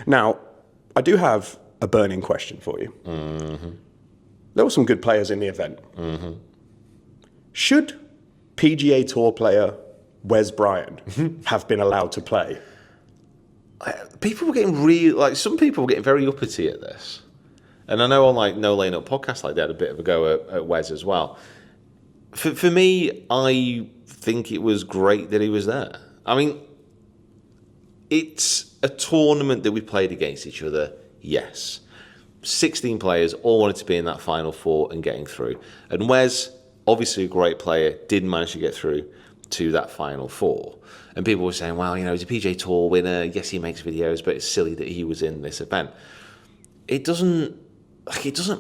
Now, I do have a burning question for you. Mm-hmm. There were some good players in the event. Mm-hmm. Should PGA Tour player Wes Bryan have been allowed to play? People were getting some people were getting very uppity at this. And I know on like No Lane Up podcast, like they had a bit of a go at Wes as well. For me, I think it was great that he was there. I mean, it's a tournament that we played against each other, yes. 16 players all wanted to be in that Final Four and getting through. And Wes, obviously a great player, didn't manage to get through to that Final Four. And people were saying, well, he's a PGA Tour winner. Yes, he makes videos, but it's silly that he was in this event. It doesn't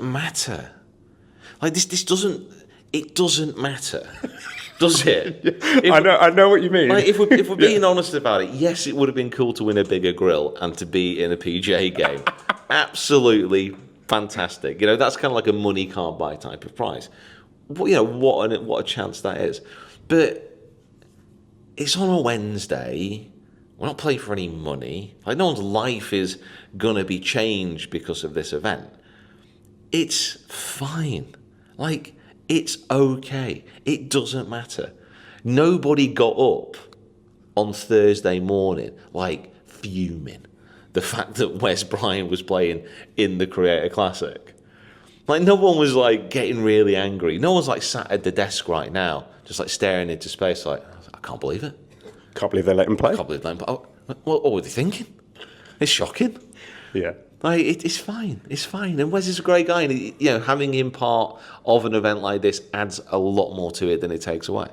matter. Like this doesn't. It doesn't matter, does it? I know what you mean. Like if we're being honest about it, yes, it would have been cool to win a bigger grill and to be in a PGA game. Absolutely fantastic. That's kind of like a money can't buy type of prize. What a chance that is. But it's on a Wednesday. We're not playing for any money. Like no one's life is gonna be changed because of this event. It's fine. Like it's okay. It doesn't matter. Nobody got up on Thursday morning like fuming the fact that Wes Bryan was playing in the Creator Classic. Like no one was like getting really angry. No one's like sat at the desk right now just like staring into space like, I can't believe it. Can't believe they let him play. I can't believe they let him play. What were they thinking? It's shocking. Yeah. Like it's fine. It's fine. And Wes is a great guy, and having him part of an event like this adds a lot more to it than it takes away.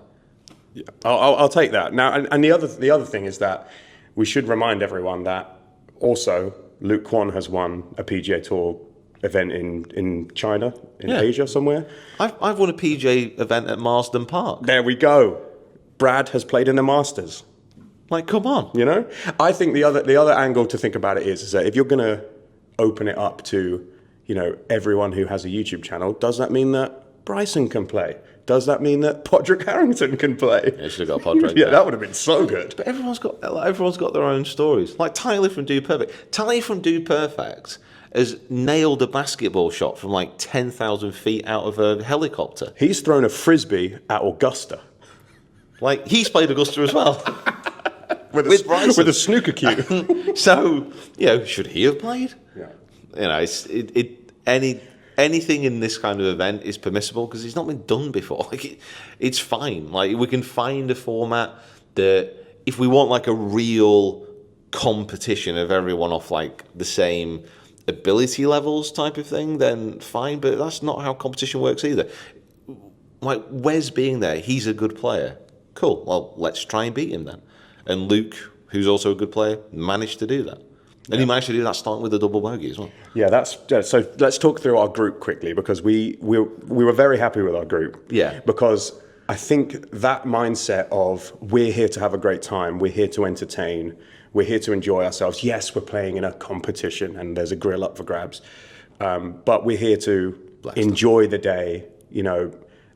Yeah, I'll take that. Now, and the other thing is that we should remind everyone that also Luke Kwon has won a PGA Tour event in China, Asia somewhere. I've won a PGA event at Marsden Park. There we go. Brad has played in the Masters. Like, come on. I think the other angle to think about it is that if you're going to open it up to, everyone who has a YouTube channel, does that mean that Bryson can play? Does that mean that Podrick Harrington can play? Yeah, should have got Podrick. Yeah, that would have been so good. But everyone's got their own stories. Like Tyler from Dude Perfect. Tyler from Dude Perfect has nailed a basketball shot from like 10,000 feet out of a helicopter. He's thrown a frisbee at Augusta. Like he's played Augusta as well. with a snooker cue. So, should he have played? Yeah. Anything in this kind of event is permissible because it's not been done before. Like it's fine. Like we can find a format that if we want like a real competition of everyone off like the same ability levels type of thing, then fine. But that's not how competition works either. Like Wes being there, he's a good player. Cool. Well, let's try and beat him then. And Luke, who's also a good player, managed to do that. And he managed to do that starting with a double bogey as well. Yeah, so let's talk through our group quickly because we were very happy with our group. Yeah. Because I think that mindset of we're here to have a great time, we're here to entertain, we're here to enjoy ourselves. Yes, we're playing in a competition and there's a grill up for grabs, but we're here to enjoy the day.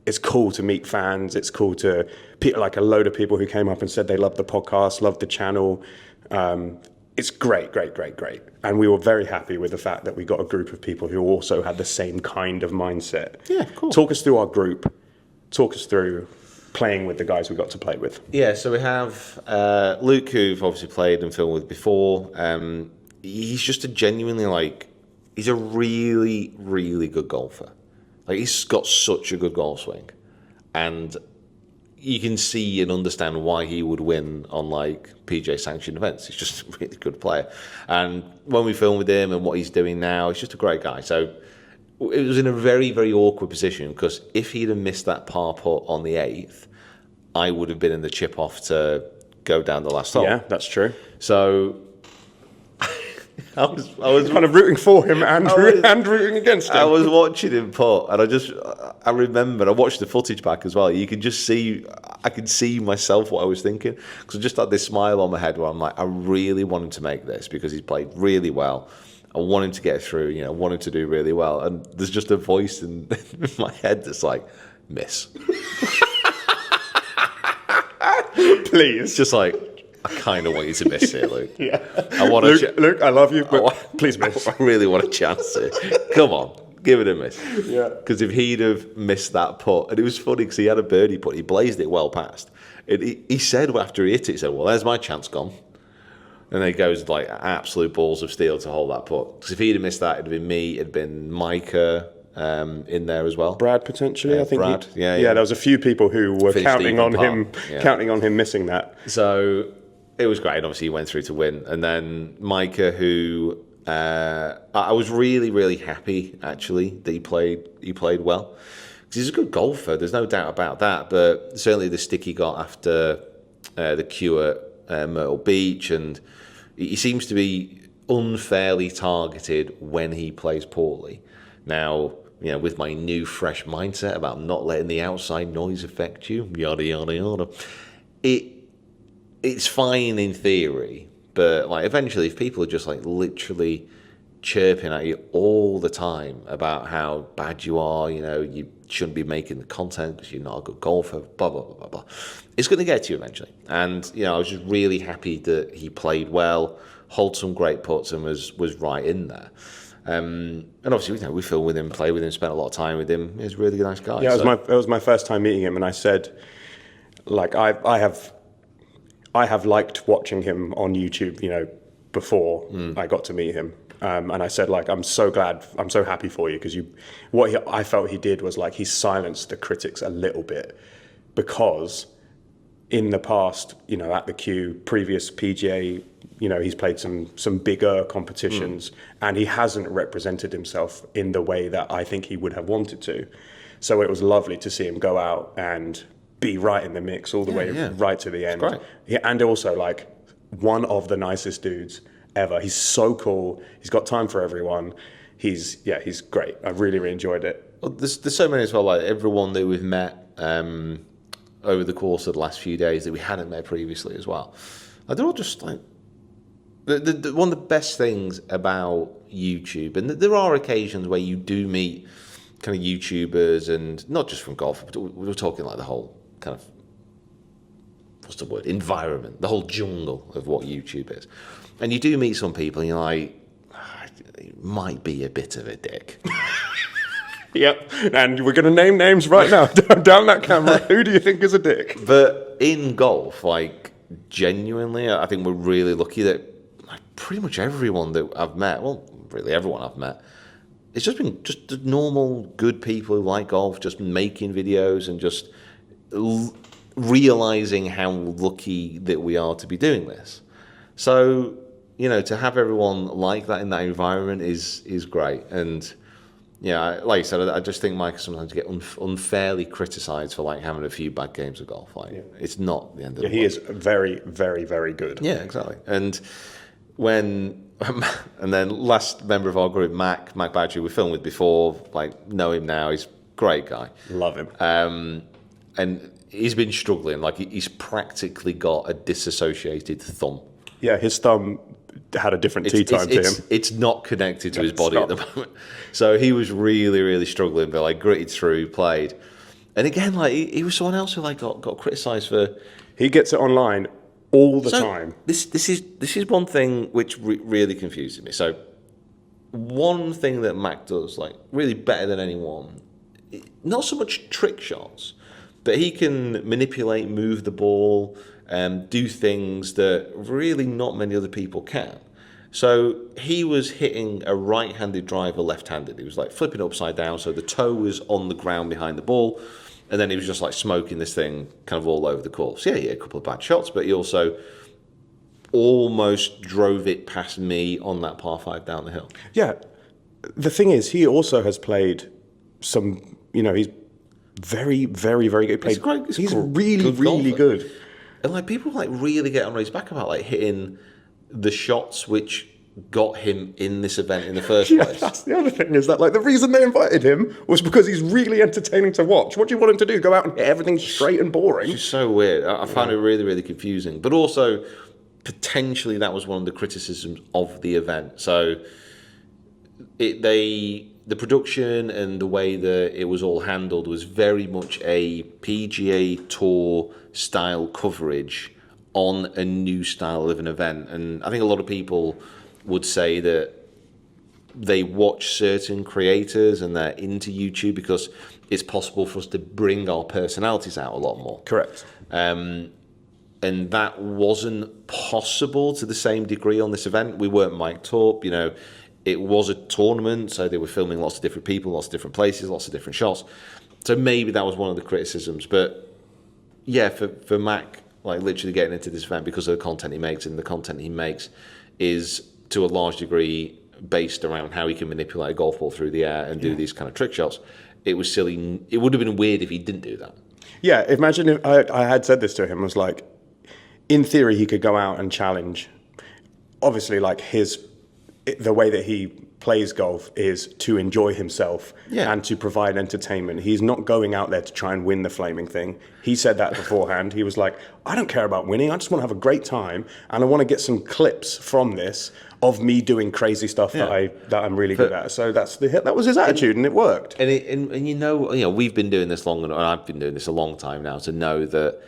It's cool to meet fans. It's cool to like a load of people who came up and said they loved the podcast, loved the channel. It's great. And we were very happy with the fact that we got a group of people who also had the same kind of mindset. Yeah, cool. Talk us through our group. Talk us through playing with the guys we got to play with. Yeah, so we have Luke, who we've obviously played and filmed with before. He's just he's a really, really good golfer. Like he's got such a good golf swing, and you can see and understand why he would win on like PGA sanctioned events. He's just a really good player, and when we film with him and what he's doing now, he's just a great guy. So it was in a very, very awkward position because if he'd have missed that par putt on the 8th, I would have been in the chip off to go down the last hole. Yeah, that's true. So I was kind of rooting for him and rooting against him. I was watching him putt, and I remember, I watched the footage back as well. You could just see, I could see myself what I was thinking, because I just had this smile on my head where I'm like, I really want him to make this because he's played really well. I want him to get through, I want him to do really well. And there's just a voice in my head that's like, miss. Please. Just like, I kind of want you to miss it, Luke. Yeah. I want Luke, I love you, but please miss. I really want a chance here. Come on, give it a miss. Yeah. Because if he'd have missed that putt, and it was funny because he had a birdie putt, he blazed it well past. He said after he hit it, he said, "Well, there's my chance gone." And then he goes like absolute balls of steel to hold that putt. Because if he'd have missed that, it'd have been me, it'd been Micah in there as well. Brad potentially, I think. Brad, yeah. There was a few people who were Finished counting on even him, par. counting on him missing that. So it was great. And obviously, he went through to win. And then Micah, who I was really, really happy actually that he played well. Because he's a good golfer. There's no doubt about that. But certainly the stick he got after the cue at Myrtle Beach, and he seems to be unfairly targeted when he plays poorly. Now, with my new fresh mindset about not letting the outside noise affect you, yada yada yada, it's fine in theory, but like eventually, if people are just like literally chirping at you all the time about how bad you are, you shouldn't be making the content because you're not a good golfer, blah blah blah blah blah, it's going to get to you eventually. And I was just really happy that he played well, hold some great putts, and was right in there. And obviously, we film with him, play with him, spent a lot of time with him. He's a really nice guy. Yeah, it was my first time meeting him, and I said, like, I have liked watching him on YouTube, before I got to meet him. And I said, like, I'm so happy for you, because I felt he did was like he silenced the critics a little bit, because in the past, at the Q, previous PGA, he's played some bigger competitions, and he hasn't represented himself in the way that I think he would have wanted to. So it was lovely to see him go out and be right in the mix all the way right to the end. Great. And also, like, one of the nicest dudes ever. He's so cool. He's got time for everyone. He's great. I really, really enjoyed it. Well, there's so many as well. Like everyone that we've met over the course of the last few days that we hadn't met previously as well. Like, they're all just like one of the best things about YouTube, and there are occasions where you do meet kind of YouTubers, and not just from golf, but we're talking like the whole kind of, what's the word, environment, the whole jungle of what YouTube is. And you do meet some people and you're like, he might be a bit of a dick. Yep, and we're going to name names right now. Down that camera, who do you think is a dick? But in golf, like, genuinely, I think we're really lucky that like, pretty much everyone that I've met, well, really everyone I've met, it's just been just normal, good people who like golf, just making videos and just realizing how lucky that we are to be doing this. So, to have everyone like that in that environment is great. And like I said, I just think Micah sometimes get unfairly criticised for like having a few bad games of golf. Like it's not the end of the world. He is very, very, very good. Yeah, exactly. And then last member of our group, Mack Badger, we filmed with before, like know him now. He's a great guy. Love him. And he's been struggling. Like he's practically got a disassociated thumb. Yeah, his thumb had a different tee time to him. It's not connected to his body at the moment. So he was really, really struggling, but like gritted through, played. And again, like he was someone else who like got criticised for. He gets it online all the time. This is one thing which really confuses me. So one thing that Mack does like really better than anyone, not so much trick shots, but he can manipulate, move the ball, do things that really not many other people can. So he was hitting a right-handed driver left-handed. He was like flipping upside down, so the toe was on the ground behind the ball, and then he was just like smoking this thing kind of all over the course. Yeah, he had a couple of bad shots, but he also almost drove it past me on that par 5 down the hill. Yeah. The thing is, he also has played some, he's very, very, very good. He's really, really good. And like people like really get on his back about like hitting the shots which got him in this event in the first place. That's the other thing, is that like the reason they invited him was because he's really entertaining to watch. What do you want him to do? Go out and hit everything straight and boring? It's so weird. I found it really, really confusing. But also, potentially that was one of the criticisms of the event. So the production and the way that it was all handled was very much a PGA Tour style coverage on a new style of an event. And I think a lot of people would say that they watch certain creators and they're into YouTube because it's possible for us to bring our personalities out a lot more. Correct. And that wasn't possible to the same degree on this event. We weren't mic'd up, you know. It was a tournament, so they were filming lots of different people, lots of different places, lots of different shots. So maybe that was one of the criticisms. But yeah, for Mack, like literally getting into this event because of the content he makes, and the content he makes is to a large degree based around how he can manipulate a golf ball through the air and do these kind of trick shots. It was silly. It would have been weird if he didn't do that. Yeah, imagine if I had said this to him, was like, in theory, he could go out and challenge. Obviously, like the way that he plays golf is to enjoy himself and to provide entertainment. He's not going out there to try and win the flaming thing. He said that beforehand. He was like, I don't care about winning. I just want to have a great time, and I want to get some clips from this of me doing crazy stuff that I'm really good at. So that was his attitude, and it worked. And you know, we've been doing this long, and I've been doing this a long time now, to know that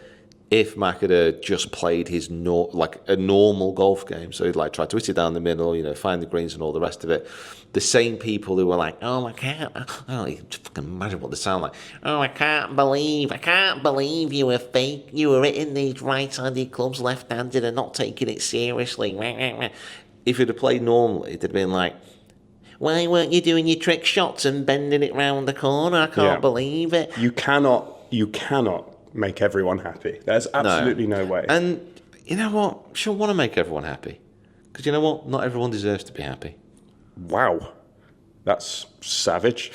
if Mack had just played his like a normal golf game, so he'd like try to hit it down the middle, you know, find the greens and all the rest of it, the same people who were like, oh, I can't fucking imagine what they sound like. Oh, I can't believe you were fake. You were hitting these right-handed clubs left-handed and not taking it seriously. If he'd have played normally, they'd have been like, why weren't you doing your trick shots and bending it round the corner? I can't believe it. You cannot make everyone happy. There's absolutely no way. And you know what? She'll want to make everyone happy. Because you know what? Not everyone deserves to be happy. Wow. That's savage.